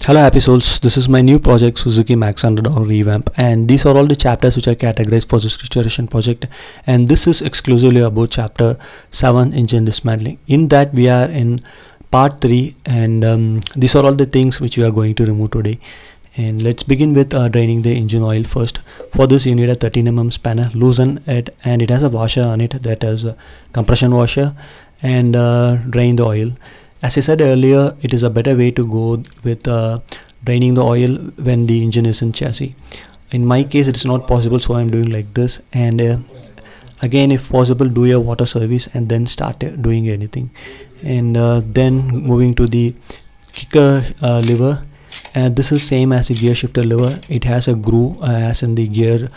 Hello happy souls, this is my new project Suzuki Max 100 or revamp, and these are all the chapters which I categorized for this restoration project, and this is exclusively about chapter 7 engine dismantling. In that we are in part 3, and these are all the things which we are going to remove today. And let's begin with draining the engine oil first. For this you need a 13 mm spanner, loosen it, and it has a washer on it, that is a compression washer, and drain the oil. As I said earlier, it is a better way to go with draining the oil when the engine is in chassis. In my case it's not possible, so I'm doing like this, and again, if possible, do your water service and then start doing anything. And then moving to the kicker lever, and this is same as the gear shifter lever. It has a groove as in the gear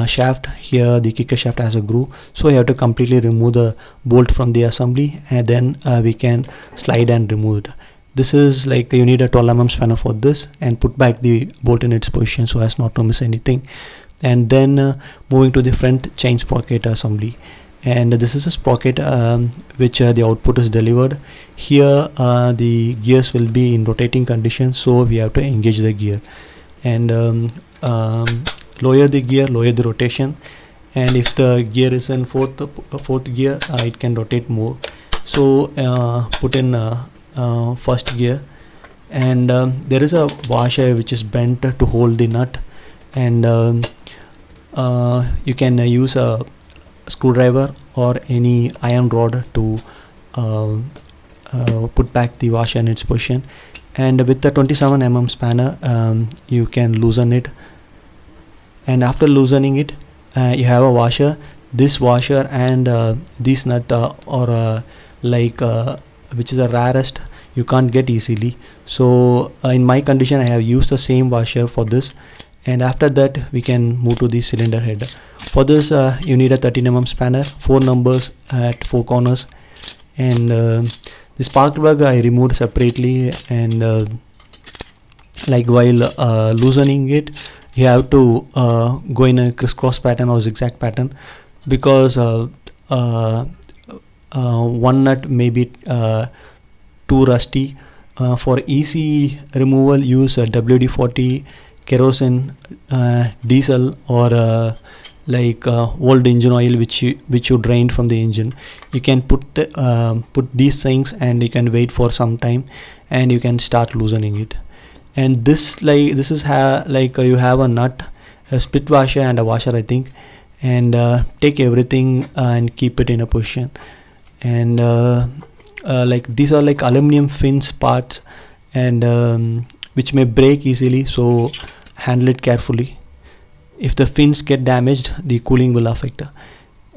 shaft. Here the kicker shaft has a groove, so you have to completely remove the bolt from the assembly, and then we can slide and remove it. This is like you need a 12 mm spanner for this, and put back the bolt in its position so as not to miss anything. And then moving to the front chain sprocket assembly, and this is a sprocket which the output is delivered. Here the gears will be in rotating condition, so we have to engage the gear, and lower the gear, lower the rotation, and if the gear is in fourth gear, it can rotate more, so put in first gear. And there is a washer which is bent to hold the nut, and you can use a screwdriver or any iron rod to put back the washer in its position. And with the 27 mm spanner you can loosen it, and after loosening it you have a washer. This washer and this nut or which is the rarest, you can't get easily, so in my condition I have used the same washer for this. And after that we can move to the cylinder head. For this you need a 13 mm spanner, 4 numbers at 4 corners, and the spark plug I removed separately. And while loosening it, you have to go in a crisscross pattern or zigzag pattern, because one nut may be too rusty. For easy removal, use WD-40 kerosene, diesel, or old engine oil which you drained from the engine. You can put these things, and you can wait for some time, and you can start loosening it. And this is you have a nut, a split washer, and a washer, I think, and take everything and keep it in a position. And these are like aluminum fins parts, and which may break easily, so handle it carefully. If the fins get damaged, the cooling will affect.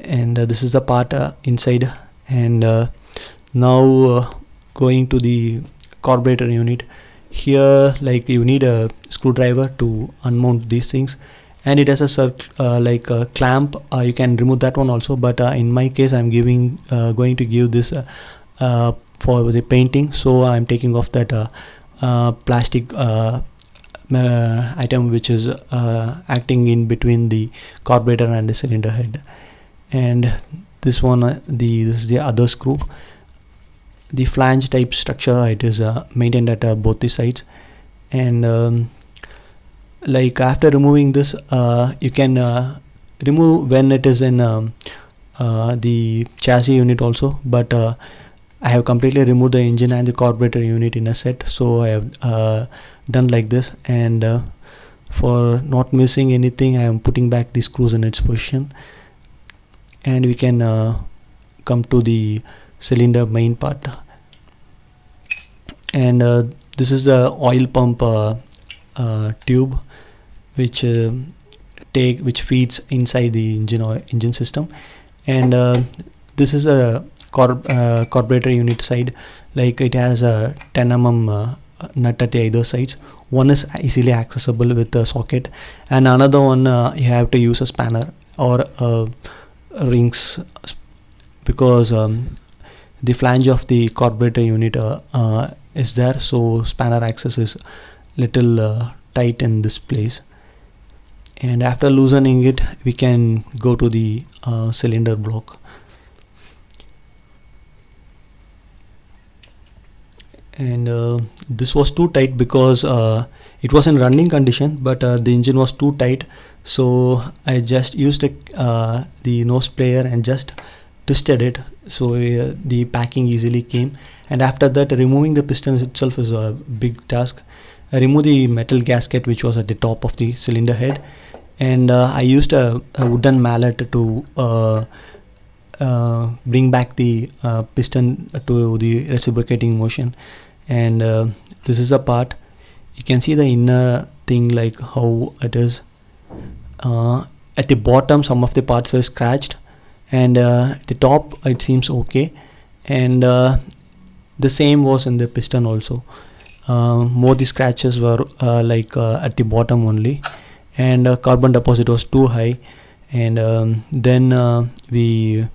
And this is the part inside. And now going to the carburetor unit. Here you need a screwdriver to unmount these things, and it has a clamp. You can remove that one also, but in my case I'm going to give this for the painting, so I'm taking off that plastic item which is acting in between the carburetor and the cylinder head. And this one this is the other screw. The flange type structure, it is maintained at both the sides. And after removing this, you can remove when it is in the chassis unit also, but I have completely removed the engine and the carburetor unit in a set, so I have done like this. And for not missing anything, I am putting back the screws in its position, and we can come to the cylinder main part. And this is the oil pump tube which feeds inside the engine system. And this is a carburetor unit side. It has a 10 mm nut at either sides. One is easily accessible with a socket, and another one you have to use a spanner or rings, because the flange of the carburetor unit is there, so spanner access is little tight in this place. And after loosening it, we can go to the cylinder block. and this was too tight because it was in running condition, but the engine was too tight, so I just used the nose player and just twisted it, so the packing easily came. And after that, removing the piston itself is a big task. I removed the metal gasket which was at the top of the cylinder head, and I used a wooden mallet to bring back the piston to the reciprocating motion. And this is a part, you can see the inner thing, like how it is. At the bottom some of the parts were scratched, and at the top it seems okay, and the same was in the piston also. More the scratches were at the bottom only, and carbon deposit was too high. And then we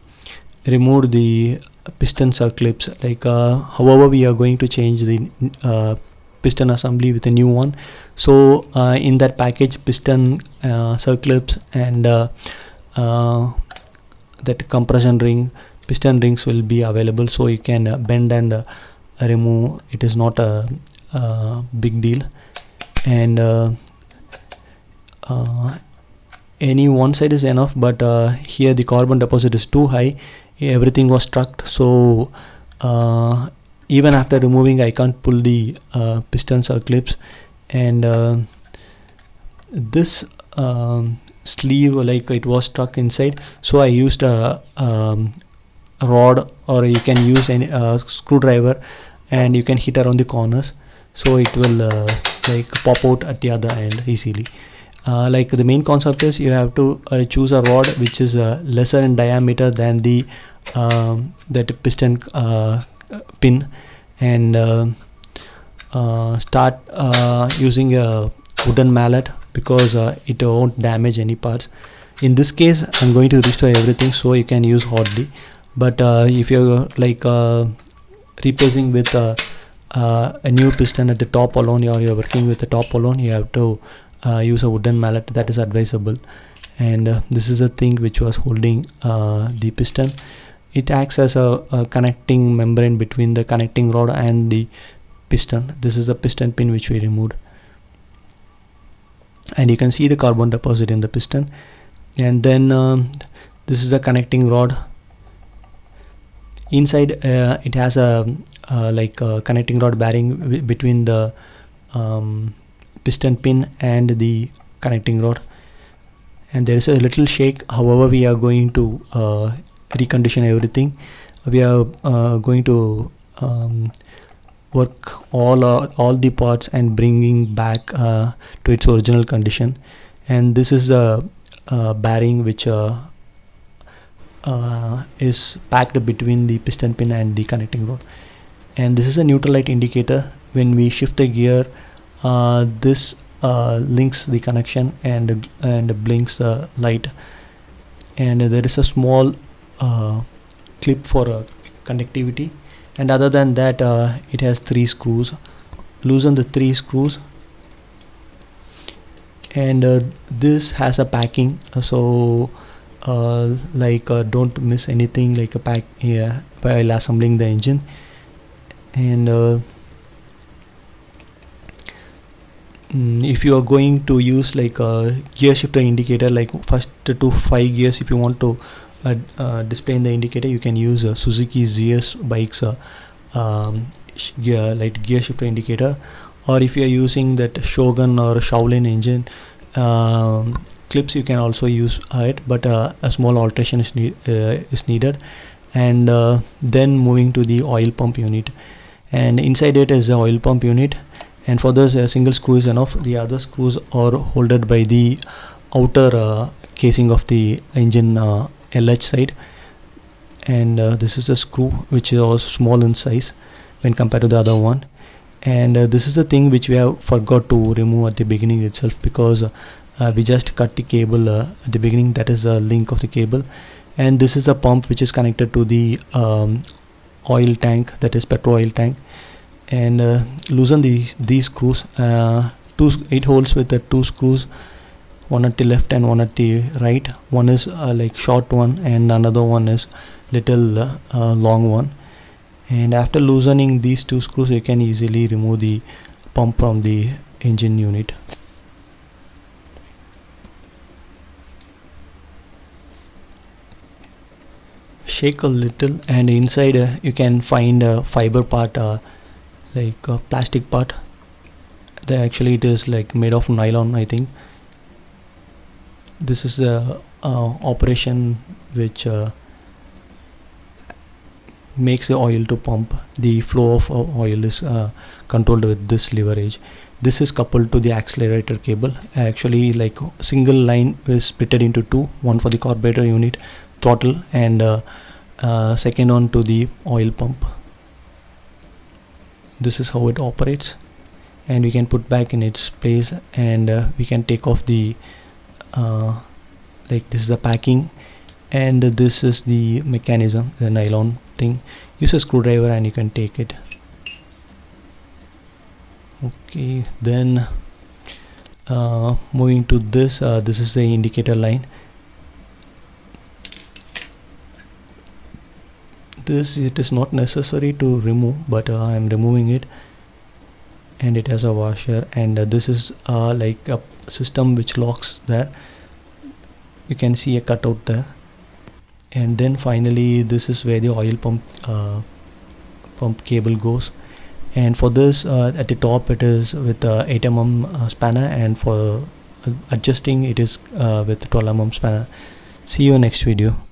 removed the piston circlips, however we are going to change the piston assembly with a new one. So in that package, piston circlips and that compression ring, piston rings will be available, so you can bend and remove. It is not a big deal. And any one side is enough, but here the carbon deposit is too high, everything was struck, so even after removing I can't pull the piston circlips. And this sleeve, it was stuck inside, so I used a rod, or you can use any screwdriver, and you can hit around the corners, so it will pop out at the other end easily. The main concept is you have to choose a rod which is lesser in diameter than the that piston pin, and start using a wooden mallet, because it won't damage any parts. In this case I'm going to restore everything, so you can use hotly. But if you're replacing with a new piston at the top alone, or you're working with the top alone, you have to use a wooden mallet, that is advisable. And this is a thing which was holding the piston. It acts as a connecting membrane between the connecting rod and the piston. This is the piston pin which we removed, and you can see the carbon deposit in the piston. And then this is the connecting rod. Inside it has a connecting rod bearing between the piston pin and the connecting rod, and there is a little shake. However, we are going to recondition everything. We are going to work all the parts and bringing back to its original condition. And this is the bearing which is packed between the piston pin and the connecting rod. And this is a neutral light indicator. When we shift the gear, this links the connection and blinks the light. And there is a small clip for conductivity, and other than that it has 3 screws. Loosen the 3 screws, and this has a packing, so don't miss anything, like a pack here while assembling the engine. And if you are going to use a gear shifter indicator, first to 5 gears, if you want to display in the indicator, you can use Suzuki ZS bikes gear shifter indicator. Or if you are using that Shogun or Shaolin engine clips, you can also use it, but a small alteration is needed. And then moving to the oil pump unit, and inside it is the oil pump unit, and for this a single screw is enough. The other screws are holded by the outer casing of the engine LH side. And this is a screw which is also small in size when compared to the other one. And this is the thing which we have forgot to remove at the beginning itself, because we just cut the cable at the beginning, that is the link of the cable. And this is a pump which is connected to the oil tank, that is petrol oil tank. And loosen these screws, 8 holes with the 2 screws, one at the left and one at the right. One is short one, and another one is little long one. And after loosening these two screws, you can easily remove the pump from the engine unit. Shake a little, and inside you can find a fiber part, like a plastic part. Actually it is like made of nylon, I think. This is the operation which makes the oil to pump. The flow of oil is controlled with this leverage. This is coupled to the accelerator cable. Actually, like single line is splitted into two, one for the carburetor unit throttle, and second one to the oil pump. This is how it operates, and we can put back in its place, and we can take off the like this is the packing, and this is the mechanism, the nylon thing. Use a screwdriver and you can take it. Okay, then moving to this, this is the indicator line. This it is not necessary to remove, but I am removing it, and it has a washer, and this is like a system which locks there. You can see a cutout there. And then finally this is where the oil pump cable goes, and for this at the top it is with 8 mm spanner, and for adjusting it is with 12 mm spanner. See you next video.